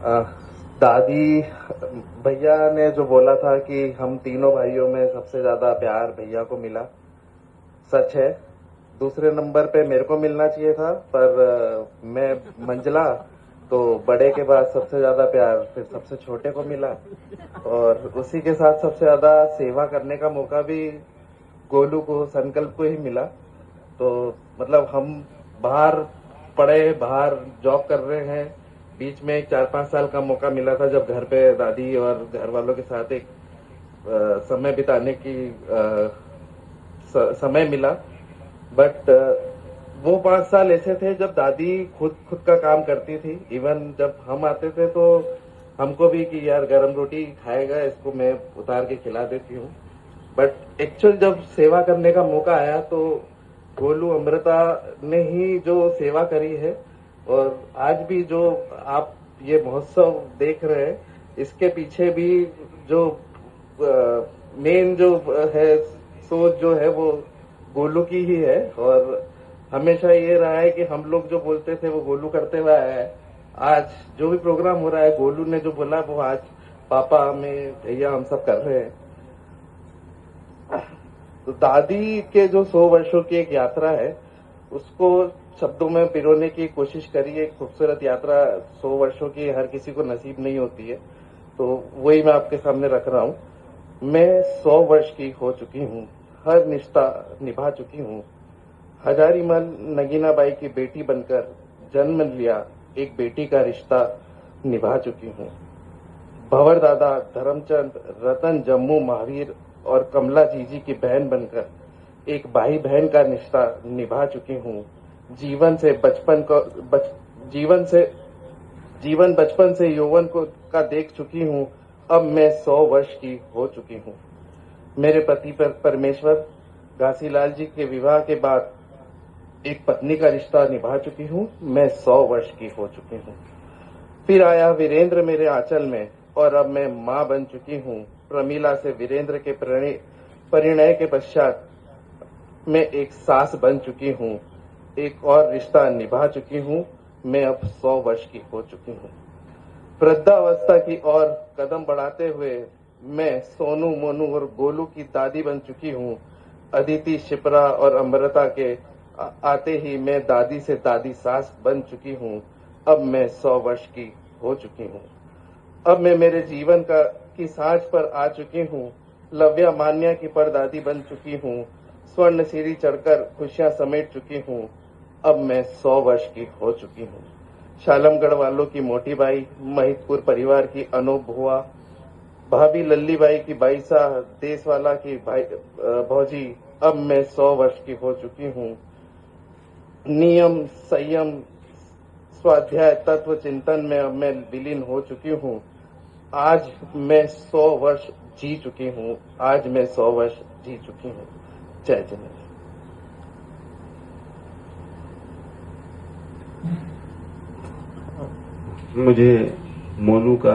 अ, दादी भैया ने जो बोला था कि हम तीनों भाइयों में सबसे ज्यादा प्यार भैया को मिला, सच है। दूसरे नंबर पे मेरे को मिलना चाहिए था, पर मैं मंझला, तो बड़े के बाद सबसे ज्यादा प्यार फिर सबसे छोटे को मिला। और उसी के साथ सबसे ज्यादा सेवा करने का मौका भी गोलू को, संकल्प को ही मिला। तो मतलब हम बाहर पढ़े, बाहर जॉब कर रहे हैं, बीच में एक 4-5 साल का मौका मिला था जब घर पे दादी और घर वालों के साथ एक समय बिताने की समय मिला। बट वो 5 साल ऐसे थे जब दादी खुद खुद का काम करती थी। इवन जब हम आते थे तो हमको भी कि यार गरम रोटी खाएगा, इसको मैं उतार के खिला देती हूँ। बट एक्चुअल जब सेवा करने का मौका आया तो गोलू अमृता ने ही जो सेवा करी है। और आज भी जो आप ये महोत्सव देख रहे हैं, इसके पीछे भी जो मेन जो है सोच जो है वो गोलू की ही है। और हमेशा ये रहा है कि हम लोग जो बोलते थे वो गोलू करते हुए आया है। आज जो भी प्रोग्राम हो रहा है, गोलू ने जो बोला वो आज पापा, हमें, भैया, हम सब कर रहे हैं। तो दादी के जो 100 वर्षों की एक यात्रा है, उसको शब्दों में पिरोने की कोशिश करी। एक खूबसूरत यात्रा 100 वर्षों की हर किसी को नसीब नहीं होती है, तो वही मैं आपके सामने रख रहा हूं। मैं 100 वर्ष की हो चुकी हूँ, हर निष्ठा निभा चुकी हूँ। हजारीमल नगीनाबाई की बेटी बनकर जन्म लिया, एक बेटी का रिश्ता निभा चुकी हूँ। भंवर दादा, धर्मचंद, रतन, जम्मू, महावीर और कमला जीजी की बहन बनकर एक भाई बहन का रिश्ता निभा चुकी हूँ। जीवन से बचपन को जीवन से जीवन बचपन से यौवन को का देख चुकी हूँ। अब मैं 100 वर्ष की हो चुकी हूँ। मेरे पति पर परमेश्वर घासीलाल जी के विवाह के बाद एक पत्नी का रिश्ता निभा चुकी हूँ। मैं 100 वर्ष की हो चुकी हूँ। फिर आया वीरेंद्र मेरे आंचल में, और अब मैं मां बन चुकी हूँ। प्रमीला से वीरेंद्र के परिणय के पश्चात मैं एक सास बन चुकी हूँ। एक और रिश्ता निभा चुकी हूँ। मैं अब 100 वर्ष की हो चुकी हूँ। वृद्धावस्था की ओर कदम बढ़ाते हुए मैं सोनू, मोनू और गोलू की दादी बन चुकी हूँ। अदिति, शिप्रा और अमृता के आते ही मैं दादी से दादी सास बन चुकी हूँ। अब मैं 100 वर्ष की हो चुकी हूँ। अब मैं मेरे जीवन की साज पर आ चुकी हूँ। लव्या मान्या की परदादी बन चुकी हूँ। स्वर्ण सीढ़ी चढ़कर खुशियां समेट चुकी हूँ। अब मैं 100 वर्ष की हो चुकी हूँ। शालमगढ़ वालों की मोटी बाई, महितपुर परिवार की अनूप भुआ, भाभी लल्लीबाई की बाईसा, देशवाला की भाई भौजी, अब मैं 100 वर्ष की हो चुकी हूँ। नियम, संयम, स्वाध्याय, तत्व चिंतन में अब मैं विलीन हो चुकी हूँ। आज मैं 100 वर्ष जी चुकी हूँ। आज मैं 100 वर्ष जी चुकी हूँ। जय जिनेन्द्र। मुझे मोनू का